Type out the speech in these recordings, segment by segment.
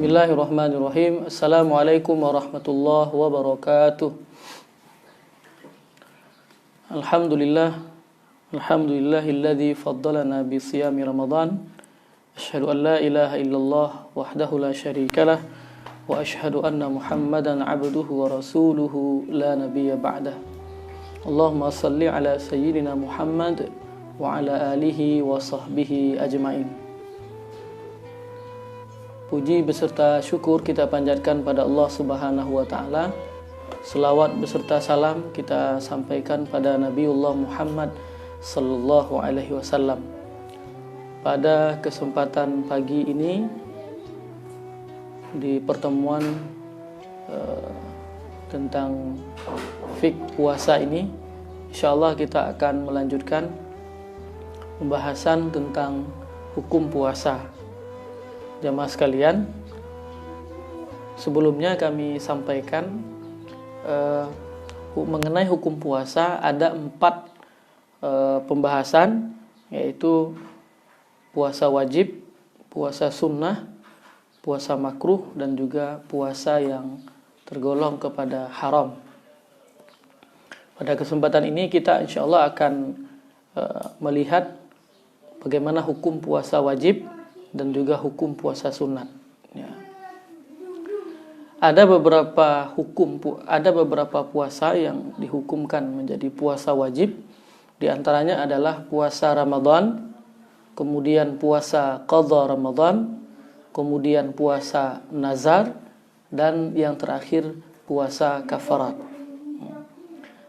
Bismillahirrahmanirrahim. Assalamualaikum warahmatullahi wabarakatuh. Alhamdulillahilladzi faddalana bi siyami Ramadan. Asyhadu an la ilaha illallah wahdahu la syarikalah wa asyhadu anna Muhammadan abduhu wa rasuluhu la nabiyya ba'dah. Allahumma shalli ala sayyidina Muhammad wa ala alihi wa sahbihi ajmain. Puji beserta syukur kita panjatkan pada Allah Subhanahu wa taala. Selawat beserta salam kita sampaikan pada Nabiullah Muhammad sallallahu alaihi wasallam. Pada kesempatan pagi ini di pertemuan tentang fiqh puasa ini, insyaallah kita akan melanjutkan pembahasan tentang hukum puasa. Jamaah sekalian, sebelumnya kami sampaikan mengenai hukum puasa ada 4 pembahasan, yaitu puasa wajib, puasa sunnah, puasa makruh, dan juga puasa yang tergolong kepada haram. Pada kesempatan ini kita insyaallah akan melihat bagaimana hukum puasa wajib dan juga hukum puasa sunat. Ya. Ada beberapa puasa yang dihukumkan menjadi puasa wajib. Di antaranya adalah puasa Ramadan, kemudian puasa qadha Ramadan, kemudian puasa nazar, dan yang terakhir puasa kafarat.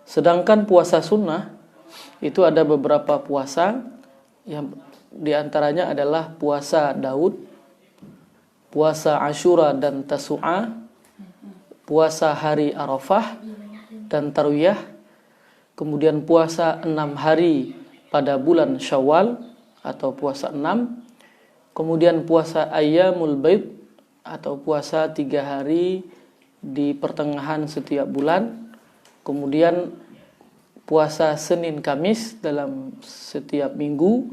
Sedangkan puasa sunnah itu ada beberapa puasa yang di antaranya adalah puasa Daud, puasa Ashura dan Tasu'a, puasa hari Arafah dan Tarwiyah, kemudian puasa 6 hari pada bulan Syawal atau puasa 6, kemudian puasa Ayyamul Baid atau puasa 3 hari di pertengahan setiap bulan, kemudian puasa Senin Kamis dalam setiap minggu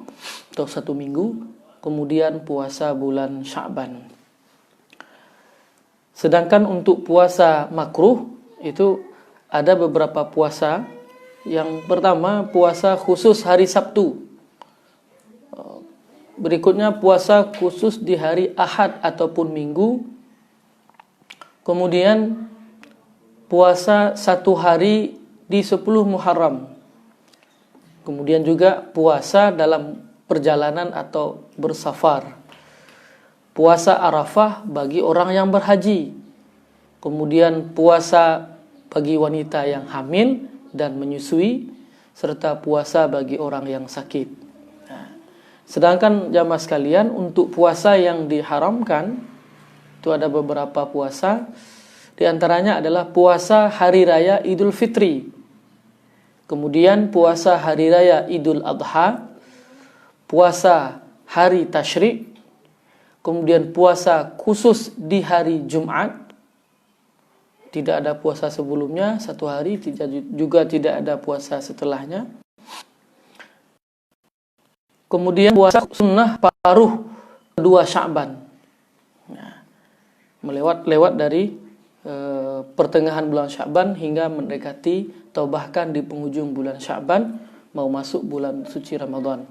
atau 1 minggu, kemudian puasa bulan Sya'ban. Sedangkan untuk puasa makruh itu ada beberapa puasa. Yang pertama puasa khusus hari Sabtu. Berikutnya puasa khusus di hari Ahad ataupun Minggu. Kemudian puasa 1 hari di 10 Muharram. Kemudian juga puasa dalam perjalanan atau bersafar. Puasa Arafah bagi orang yang berhaji. Kemudian puasa bagi wanita yang hamil dan menyusui, serta puasa bagi orang yang sakit. Nah, sedangkan jamaah sekalian, untuk puasa yang diharamkan itu ada beberapa puasa. Di antaranya adalah puasa hari raya Idul Fitri, kemudian puasa hari raya Idul Adha, puasa hari Tasyrik, kemudian puasa khusus di hari Jumat. Tidak ada puasa sebelumnya 1 hari, juga tidak ada puasa setelahnya. Kemudian puasa sunnah paruh kedua Sya'ban. Nah, lewat dari pertengahan bulan Sya'ban hingga mendekati atau bahkan di penghujung bulan Sya'ban mau masuk bulan suci Ramadan.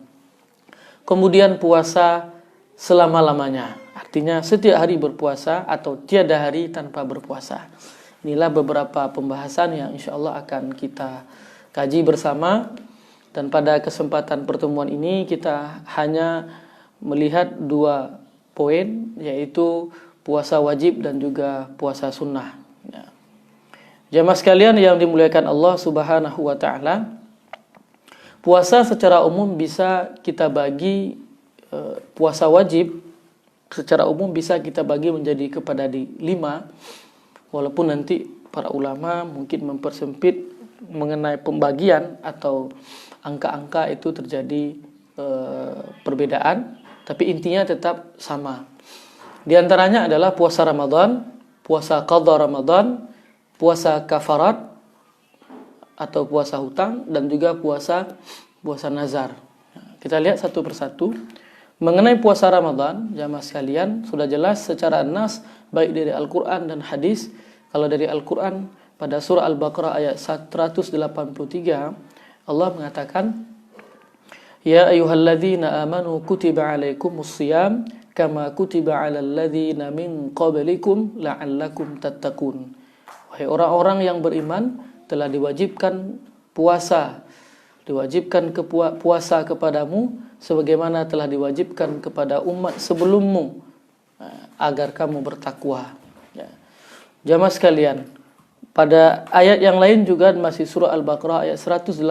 Kemudian puasa selama-lamanya, artinya setiap hari berpuasa atau tiada hari tanpa berpuasa. Inilah beberapa pembahasan yang insyaallah akan kita kaji bersama, dan pada kesempatan pertemuan ini kita hanya melihat 2 poin, yaitu puasa wajib dan juga puasa sunnah. Ya. Jamaah sekalian yang dimuliakan Allah Subhanahu wa taala, puasa secara umum bisa kita bagi, puasa wajib secara umum bisa kita bagi menjadi kepada 5, walaupun nanti para ulama mungkin mempersempit mengenai pembagian atau angka-angka itu terjadi perbedaan, tapi intinya tetap sama. Di antaranya adalah puasa Ramadan, puasa qadha Ramadan, puasa kafarat atau puasa hutang, dan juga puasa nazar. Kita lihat satu persatu. Mengenai puasa Ramadan, jamaah sekalian, sudah jelas secara nas baik dari Al-Quran dan hadis. Kalau dari Al-Quran pada surah Al-Baqarah ayat 183, Allah mengatakan, Ya ayyuhalladzina amanu kutiba alaikumus siyam kama kutiba alal ladzina min qablikum la'allakum tattaqun. Wahai orang-orang yang beriman, telah diwajibkan puasa, puasa kepadamu sebagaimana telah diwajibkan kepada umat sebelummu agar kamu bertakwa. Ya. Jamaah sekalian, pada ayat yang lain juga masih surah Al-Baqarah ayat 185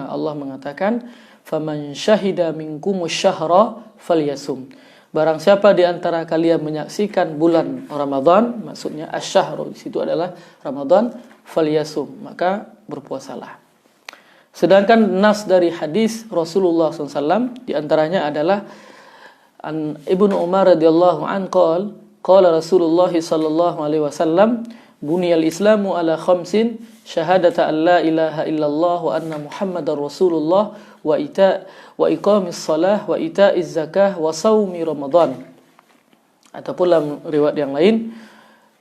Allah mengatakan, "Faman syahida minkumus syahra falyasum." Barang siapa di antara kalian menyaksikan bulan Ramadan, maksudnya asy-syahru di situ adalah Ramadan, falyasum, maka berpuasalah. Sedangkan nas dari hadis Rasulullah SAW di antaranya adalah an Ibnu Umar radhiyallahu an qala Rasulullah sallallahu alaihi wasallam, buniyal islamu ala khamsin, syahadata an la ilaha illallah wa anna muhammadar rasulullah wa iqamis salah wa ita'iz zakah wa shaumi ramadan. Ataupun dalam riwayat yang lain,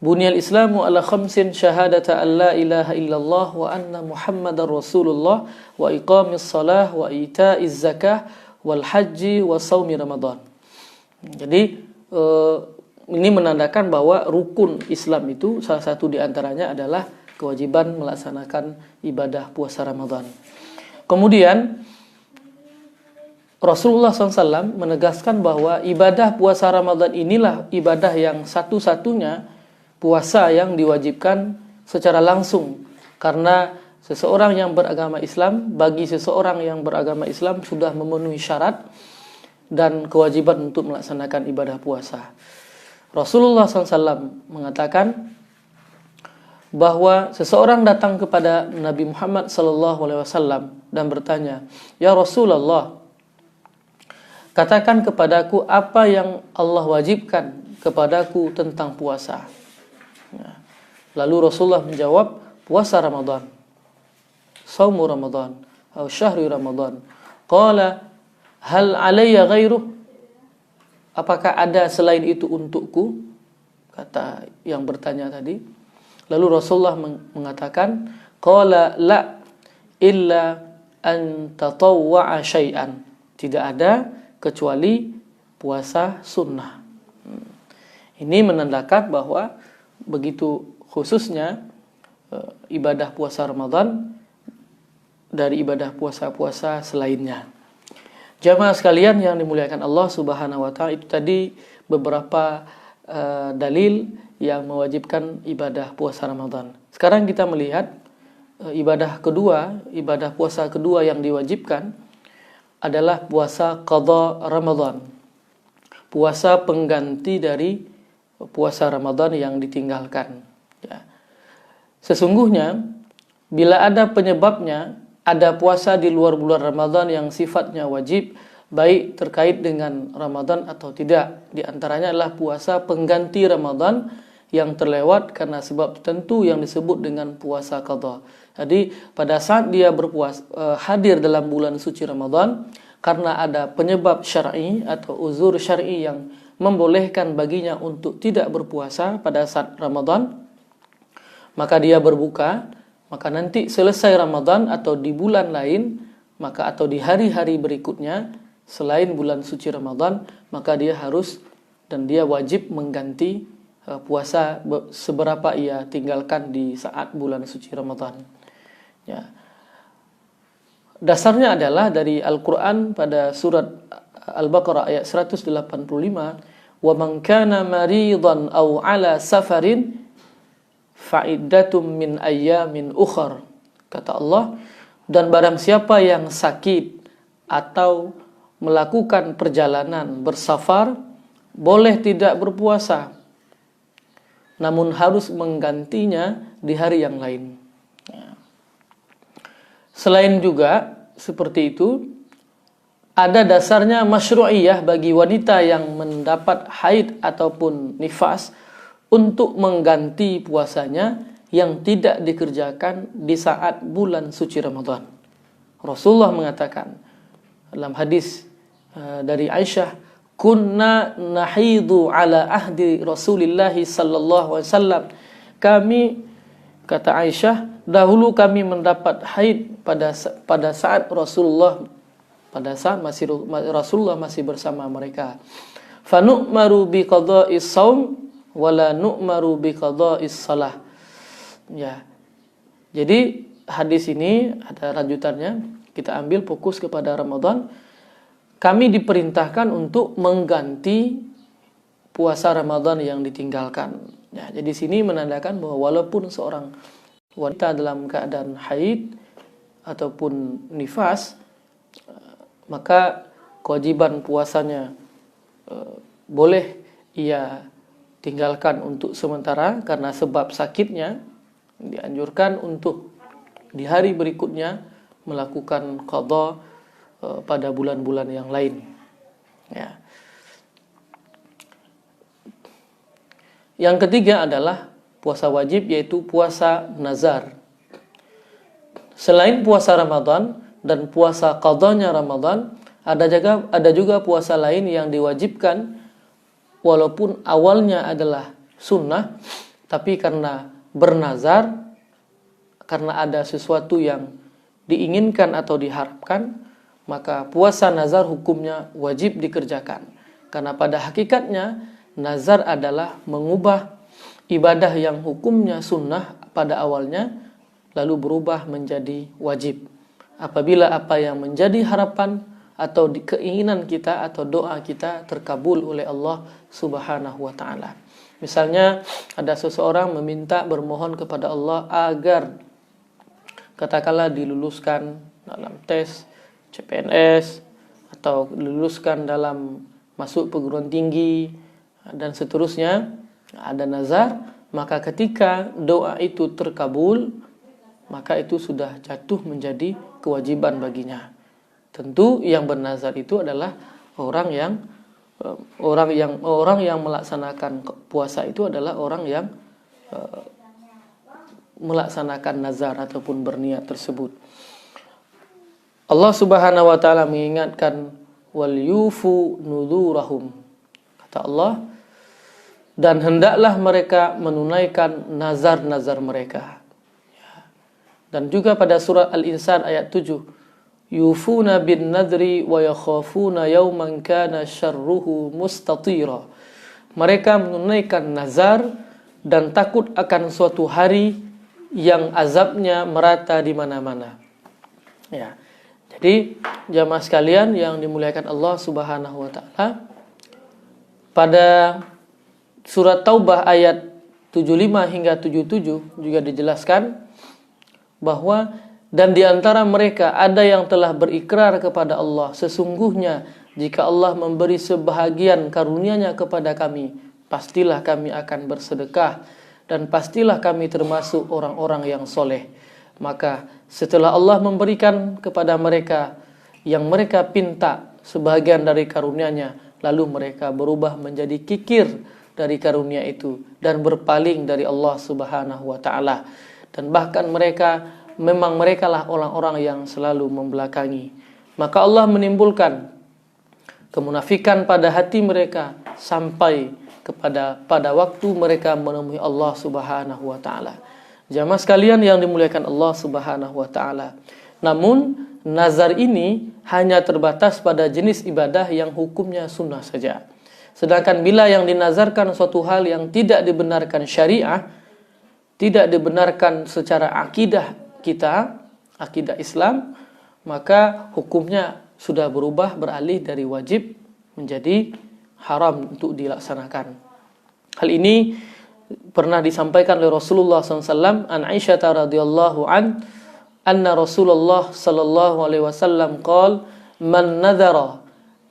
bunyal islamu ala khamsin, syahadata an la ilaha illallah wa anna muhammadar rasulullah wa iqamis salah wa ita'iz zakah wal haji wa shaumi ramadan. Jadi ini menandakan bahwa rukun Islam itu salah satu di antaranya adalah kewajiban melaksanakan ibadah puasa Ramadan. Kemudian Rasulullah SAW menegaskan bahwa ibadah puasa Ramadan inilah ibadah yang satu-satunya puasa yang diwajibkan secara langsung. Karena seseorang yang beragama Islam, bagi seseorang yang beragama Islam sudah memenuhi syarat dan kewajiban untuk melaksanakan ibadah puasa. Rasulullah SAW mengatakan bahwa seseorang datang kepada Nabi Muhammad SAW dan bertanya, "Ya Rasulullah, katakan kepadaku apa yang Allah wajibkan kepadaku tentang puasa." Lalu Rasulullah menjawab, puasa Ramadan, saumu Ramadan, atau syahri Ramadan. Qala hal alayya ghairuh, apakah ada selain itu untukku? Kata yang bertanya tadi. Lalu Rasulullah mengatakan, qala la illa an tatawwa'a syai'an, tidak ada kecuali puasa sunnah. Ini menandakan bahwa begitu khususnya ibadah puasa Ramadan dari ibadah puasa-puasa selainnya. Jamaah sekalian yang dimuliakan Allah Subhanahu wa taala, itu tadi beberapa dalil yang mewajibkan ibadah puasa Ramadan. Sekarang kita melihat ibadah puasa kedua yang diwajibkan adalah puasa qadha Ramadan. Puasa pengganti dari puasa Ramadan yang ditinggalkan. Ya. Sesungguhnya bila ada penyebabnya, ada puasa di luar bulan Ramadan yang sifatnya wajib, baik terkait dengan Ramadan atau tidak. Di antaranya adalah puasa pengganti Ramadan yang terlewat karena sebab tertentu yang disebut dengan puasa qadha. Jadi pada saat dia hadir dalam bulan suci Ramadan, karena ada penyebab syar'i atau uzur syar'i yang membolehkan baginya untuk tidak berpuasa pada saat Ramadan, maka dia berbuka. Maka nanti selesai Ramadan atau di bulan lain, maka atau di hari-hari berikutnya selain bulan suci Ramadan, maka dia harus dan dia wajib mengganti puasa seberapa ia tinggalkan di saat bulan suci Ramadan. Ya. Dasarnya adalah dari Al-Quran pada surat Al-Baqarah ayat 185, "Wa man kana maridan aw ala safarin fa'iddatum min ayyamin ukhar." Kata Allah, dan barang siapa yang sakit atau melakukan perjalanan bersafar, boleh tidak berpuasa, namun harus menggantinya di hari yang lain. Selain juga seperti itu, ada dasarnya masyru'iyah bagi wanita yang mendapat haid ataupun nifas untuk mengganti puasanya yang tidak dikerjakan di saat bulan suci Ramadan. Rasulullah mengatakan dalam hadis dari Aisyah kunna nahidu ala ahdi Rasulillah sallallahu alaihi wasallam. Kami, kata Aisyah, dahulu kami mendapat haid pada saat Rasulullah masih bersama mereka. Fa nu'maru bi qada'is shaum wala nu'maru bi qada'is shalah. Ya. Jadi hadis ini ada lanjutannya. Kita ambil fokus kepada Ramadan. Kami diperintahkan untuk mengganti puasa Ramadan yang ditinggalkan. Ya, jadi sini menandakan bahwa walaupun seorang wanita dalam keadaan haid ataupun nifas, maka kewajiban puasanya boleh ia tinggalkan untuk sementara karena sebab sakitnya. Dianjurkan untuk di hari berikutnya melakukan qadha pada bulan-bulan yang lain. Ya. Yang ketiga adalah puasa wajib, yaitu puasa nazar. Selain puasa Ramadan dan puasa qadanya Ramadan, ada juga puasa lain yang diwajibkan walaupun awalnya adalah sunnah, tapi karena bernazar, karena ada sesuatu yang diinginkan atau diharapkan, maka puasa nazar hukumnya wajib dikerjakan. Karena pada hakikatnya nazar adalah mengubah ibadah yang hukumnya sunnah pada awalnya lalu berubah menjadi wajib. Apabila apa yang menjadi harapan atau keinginan kita atau doa kita terkabul oleh Allah Subhanahu wa taala. Misalnya ada seseorang meminta bermohon kepada Allah agar katakanlah diluluskan dalam tes CPNS atau diluluskan dalam masuk perguruan tinggi dan seterusnya, ada nazar, maka ketika doa itu terkabul, maka itu sudah jatuh menjadi kewajiban baginya. Tentu yang bernazar itu adalah orang yang melaksanakan puasa itu adalah orang yang melaksanakan nazar ataupun berniat tersebut. Allah Subhanahu wa taala mengingatkan wal yufu nuzurahum. Kata Allah, dan hendaklah mereka menunaikan nazar-nazar mereka. Dan juga pada surat Al-Insan ayat 7, yufuna bin nadri wa yakhafuna yawman kana syarruhu mustatira. Mereka menunaikan nazar dan takut akan suatu hari yang azabnya merata di mana-mana. Ya. Jadi jamaah sekalian yang dimuliakan Allah Subhanahu wa taala, pada surat Taubah ayat 75 hingga 77 juga dijelaskan bahwa dan di antara mereka ada yang telah berikrar kepada Allah, sesungguhnya jika Allah memberi sebahagian karunia-Nya kepada kami, pastilah kami akan bersedekah dan pastilah kami termasuk orang-orang yang soleh. Maka setelah Allah memberikan kepada mereka yang mereka pinta sebahagian dari karunia-Nya, lalu mereka berubah menjadi kikir dari karunia itu dan berpaling dari Allah Subhanahu wa taala. Dan bahkan mereka lah orang-orang yang selalu membelakangi. Maka Allah menimbulkan kemunafikan pada hati mereka sampai pada waktu mereka menemui Allah Subhanahu wa taala. Jamaah sekalian yang dimuliakan Allah Subhanahu wa taala. Namun nazar ini hanya terbatas pada jenis ibadah yang hukumnya sunnah saja. Sedangkan bila yang dinazarkan suatu hal yang tidak dibenarkan syariah, tidak dibenarkan secara akidah kita, akidah Islam, maka hukumnya sudah berubah, beralih dari wajib menjadi haram untuk dilaksanakan. Hal ini pernah disampaikan oleh Rasulullah SAW an Aisyah radhiyallahu anna Rasulullah sallallahu alaihi wasallam qala man nadhara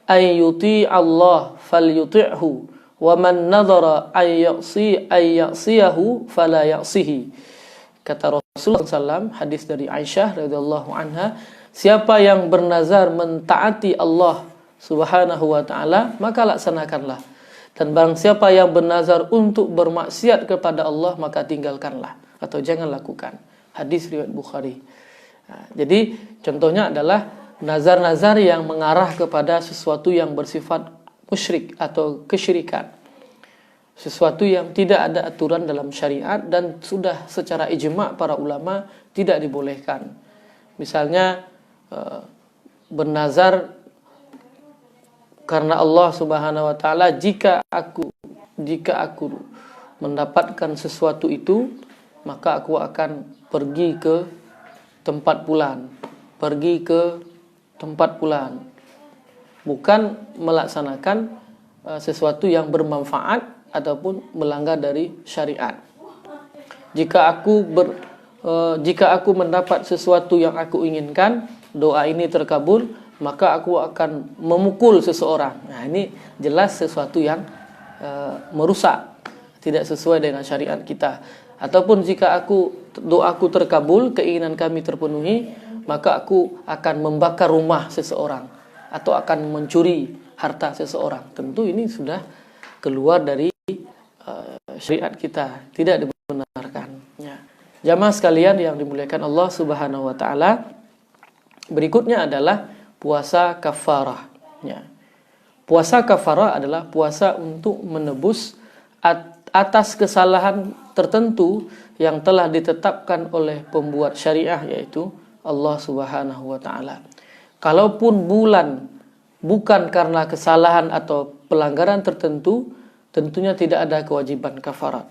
ay yuti Allah falyuti'hu wa man nadhara ay ya'siyahu fala ya'sihi. Kata Rasulullah SAW, hadis dari Aisyah radhiyallahu anha, siapa yang bernazar mentaati Allah Subhanahu wa taala, maka laksanakanlah. Dan barang siapa yang bernazar untuk bermaksiat kepada Allah, maka tinggalkanlah atau jangan lakukan. Hadis riwayat Bukhari. Nah, jadi contohnya adalah nazar-nazar yang mengarah kepada sesuatu yang bersifat musyrik atau kesyirikan. Sesuatu yang tidak ada aturan dalam syariat dan sudah secara ijma' para ulama tidak dibolehkan. Misalnya bernazar karena Allah Subhanahu wa taala, jika aku mendapatkan sesuatu itu, maka aku akan pergi ke tempat fulan, bukan melaksanakan sesuatu yang bermanfaat ataupun melanggar dari syariat. Jika aku mendapat sesuatu yang aku inginkan, doa ini terkabul, maka aku akan memukul seseorang. Nah, ini jelas sesuatu yang merusak, tidak sesuai dengan syariat kita. Ataupun jika doaku terkabul, keinginan kami terpenuhi, maka aku akan membakar rumah seseorang atau akan mencuri harta seseorang. Tentu ini sudah keluar dari syariat kita, tidak dibenarkan. Ya. Jamaah sekalian yang dimuliakan Allah Subhanahu wa taala, berikutnya adalah puasa kafarah. Ya. Puasa kafarah adalah puasa untuk menebus atas kesalahan tertentu yang telah ditetapkan oleh pembuat syariah, yaitu Allah Subhanahu wa taala. Kalaupun bukan karena kesalahan atau pelanggaran tertentu, tentunya tidak ada kewajiban kafarat.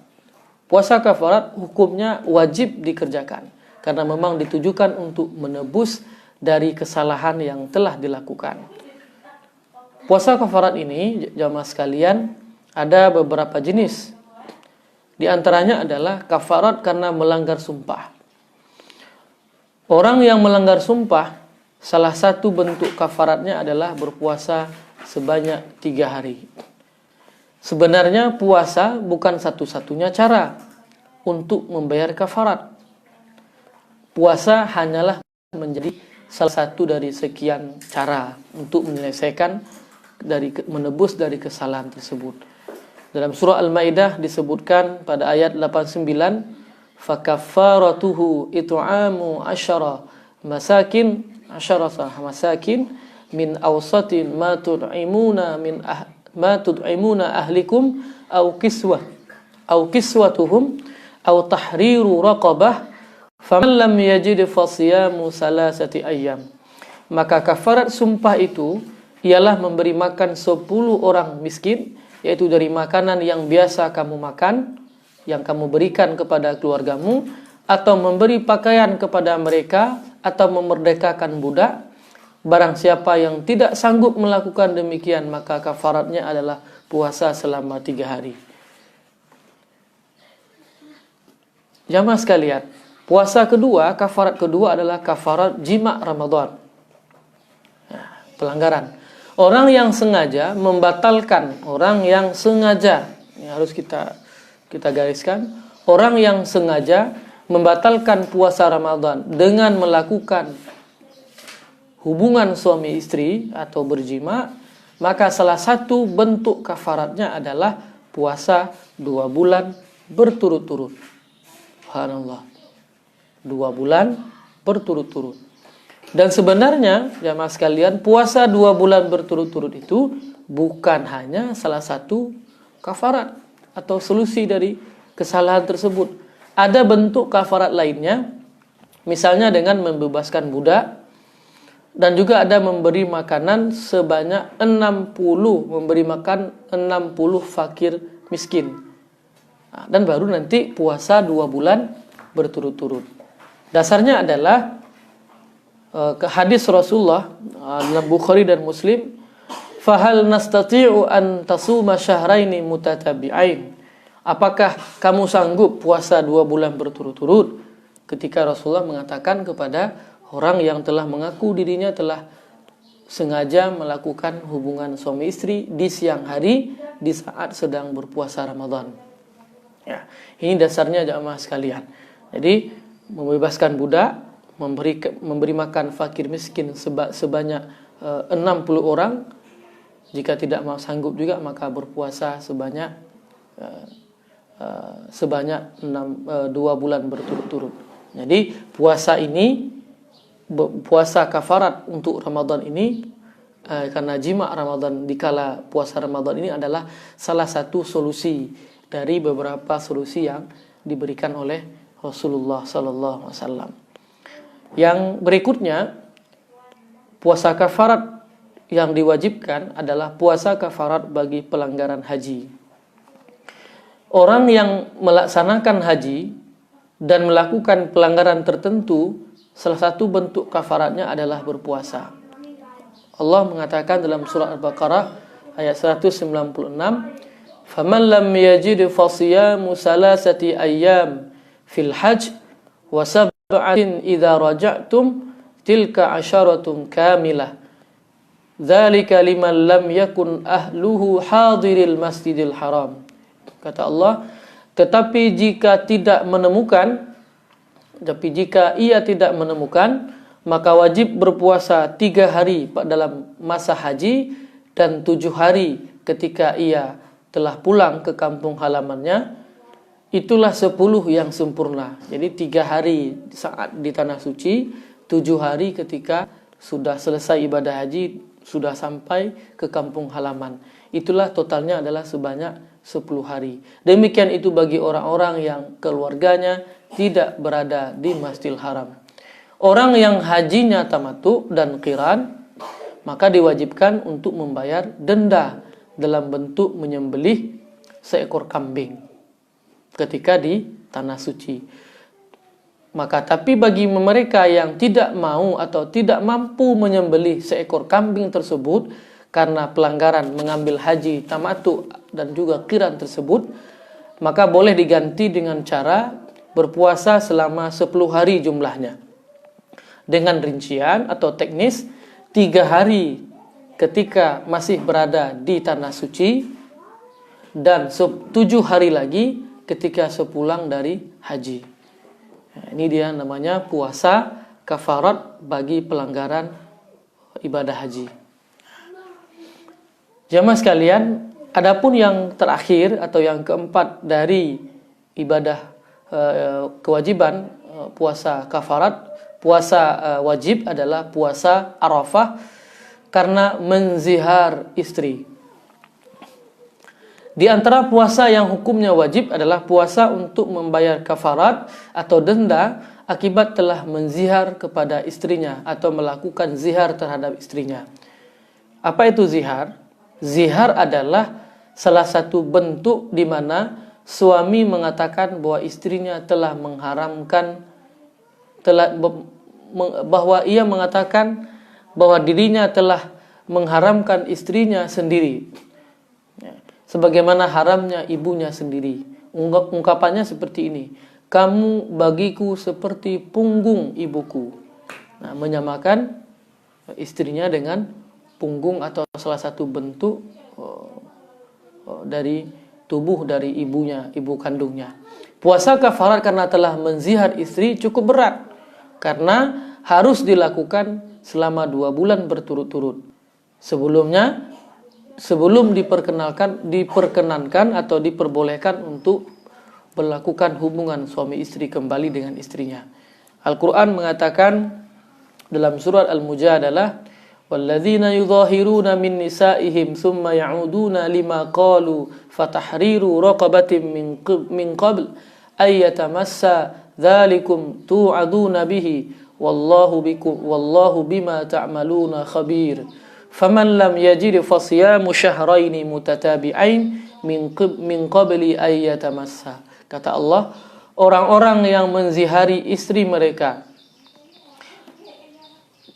Puasa kafarat hukumnya wajib dikerjakan karena memang ditujukan untuk menebus dari kesalahan yang telah dilakukan. Puasa kafarat ini, jamaah sekalian, ada beberapa jenis. Di antaranya adalah kafarat karena melanggar sumpah. Orang yang melanggar sumpah, salah satu bentuk kafaratnya adalah berpuasa sebanyak 3 hari. Sebenarnya puasa bukan satu-satunya cara untuk membayar kafarat. Puasa hanyalah menjadi salah satu dari sekian cara untuk menyelesaikan menebus dari kesalahan tersebut. Dalam surah Al-Maidah disebutkan pada ayat 89, fakaffaratuhu it'amu asyara masakin min awsatin ma tud'imuna ahlikum aw kiswatuhum aw tahriru raqabah faman lam yajid fasiyamu salasati ayyam. Maka kafarat sumpah itu ialah memberi makan 10 orang miskin, yaitu dari makanan yang biasa kamu makan, yang kamu berikan kepada keluargamu, atau memberi pakaian kepada mereka, atau memerdekakan budak. Barang siapa yang tidak sanggup melakukan demikian, maka kafaratnya adalah puasa selama 3 hari. Jamaah sekalian, kafarat kedua adalah kafarat jima' Ramadan. Pelanggaran. Orang yang sengaja membatalkan, ini harus kita gariskan, orang yang sengaja membatalkan puasa Ramadan dengan melakukan hubungan suami istri atau berjima, maka salah satu bentuk kafaratnya adalah puasa 2 bulan berturut-turut. Subhanallah. 2 bulan berturut-turut. Dan sebenarnya jamaah sekalian, puasa 2 bulan berturut-turut itu bukan hanya salah satu kafarat atau solusi dari kesalahan tersebut. Ada bentuk kafarat lainnya, misalnya dengan membebaskan budak, dan juga ada memberi makanan sebanyak 60 fakir miskin. Dan baru nanti puasa 2 bulan berturut-turut. Dasarnya adalah hadis Rasulullah dalam Bukhari dan Muslim, fahal nastati'u an tasuma syahraini mutatabi'ain. Apakah kamu sanggup puasa 2 bulan berturut-turut? Ketika Rasulullah mengatakan kepada orang yang telah mengaku dirinya telah sengaja melakukan hubungan suami istri di siang hari di saat sedang berpuasa Ramadan. Ya, ini dasarnya jamaah sekalian. Jadi membebaskan budak, memberi makan fakir miskin sebanyak 60 orang. Jika tidak mau sanggup juga, maka berpuasa sebanyak 2 bulan berturut-turut. Jadi puasa kafarat untuk Ramadan ini karena jima' Ramadan di kala puasa Ramadan ini adalah salah satu solusi dari beberapa solusi yang diberikan oleh Rasulullah sallallahu alaihi wasallam. Yang berikutnya, puasa kafarat yang diwajibkan adalah puasa kafarat bagi pelanggaran haji. Orang yang melaksanakan haji dan melakukan pelanggaran tertentu, salah satu bentuk kafaratnya adalah berpuasa. Allah mengatakan dalam surah Al-Baqarah ayat 196, "Faman lam yajid fasiyamu salasati ayyam fil hajj wa sab'atin idza raja'tum tilka 'asyaratun kamilah. Dzalika liman lam yakun ahluhu hadiril masjidil haram." Kata Allah, tetapi jika ia tidak menemukan, maka wajib berpuasa 3 hari dalam masa haji dan 7 hari ketika ia telah pulang ke kampung halamannya. Itulah 10 yang sempurna. Jadi 3 hari saat di tanah suci, 7 hari ketika sudah selesai ibadah haji, sudah sampai ke kampung halaman. Itulah totalnya adalah sebanyak 10 hari. Demikian itu bagi orang-orang yang keluarganya tidak berada di Masjidil Haram. Orang yang hajinya tamattu dan qiran, maka diwajibkan untuk membayar denda dalam bentuk menyembelih seekor kambing ketika di tanah suci. Maka tapi bagi mereka yang tidak mau atau tidak mampu menyembelih seekor kambing tersebut karena pelanggaran mengambil haji tamattu dan juga qiran tersebut, maka boleh diganti dengan cara berpuasa selama 10 hari jumlahnya. Dengan rincian atau teknis 3 hari ketika masih berada di tanah suci dan 7 hari lagi ketika sepulang dari haji. Nah, ini dia namanya puasa kafarat bagi pelanggaran ibadah haji. Jamaah sekalian, adapun yang terakhir atau yang keempat dari ibadah kewajiban puasa kafarat, puasa wajib adalah puasa Arafah karena menzihar istri. Di antara puasa yang hukumnya wajib adalah puasa untuk membayar kafarat atau denda akibat telah menzihar kepada istrinya atau melakukan zihar terhadap istrinya. Apa itu zihar? Zihar adalah salah satu bentuk di mana suami mengatakan bahwa istrinya telah mengharamkan, bahwa ia mengatakan bahwa dirinya telah mengharamkan istrinya sendiri, sebagaimana haramnya ibunya sendiri. Ungkapannya seperti ini, "Kamu bagiku seperti punggung ibuku." Nah, menyamakan istrinya dengan punggung atau salah satu bentuk dari tubuh dari ibunya, ibu kandungnya. Puasa kafarat karena telah menzihar istri cukup berat karena harus dilakukan selama 2 bulan berturut-turut. Sebelum diperkenankan atau diperbolehkan untuk melakukan hubungan suami istri kembali dengan istrinya. Al-Quran mengatakan dalam surat Al-Mujadalah, "Walladzina yudhahiruna min nisa'ihim thumma ya'uduna lima qalu fatahriru raqabatin min qabl ayyatamassa dzalikum tu'aduna bihi wallahu bima ta'maluna khabir." Faman lam yajid fasiyamu syahraini mutatabi'ain min qabli ayyatamassa. Kata Allah, orang-orang yang menzihari istri mereka,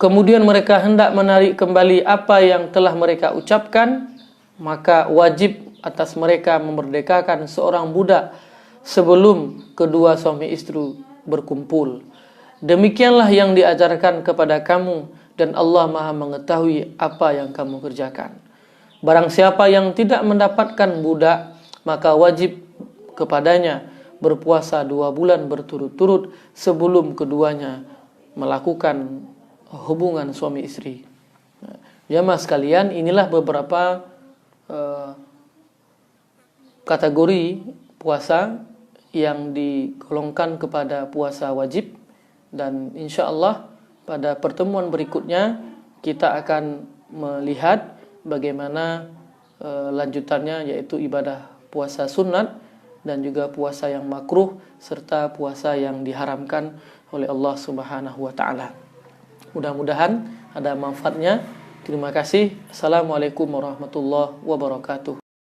kemudian mereka hendak menarik kembali apa yang telah mereka ucapkan, maka wajib atas mereka memerdekakan seorang budak sebelum kedua suami istri berkumpul. Demikianlah yang diajarkan kepada kamu, dan Allah Maha mengetahui apa yang kamu kerjakan. Barang siapa yang tidak mendapatkan budak, maka wajib kepadanya berpuasa 2 bulan berturut-turut sebelum keduanya melakukan hubungan suami istri. Jamaah sekalian, inilah beberapa kategori puasa yang digolongkan kepada puasa wajib, dan insya Allah pada pertemuan berikutnya kita akan melihat bagaimana lanjutannya, yaitu ibadah puasa sunat dan juga puasa yang makruh serta puasa yang diharamkan oleh Allah Subhanahu wa taala. Mudah-mudahan ada manfaatnya. Terima kasih. Assalamualaikum warahmatullahi wabarakatuh.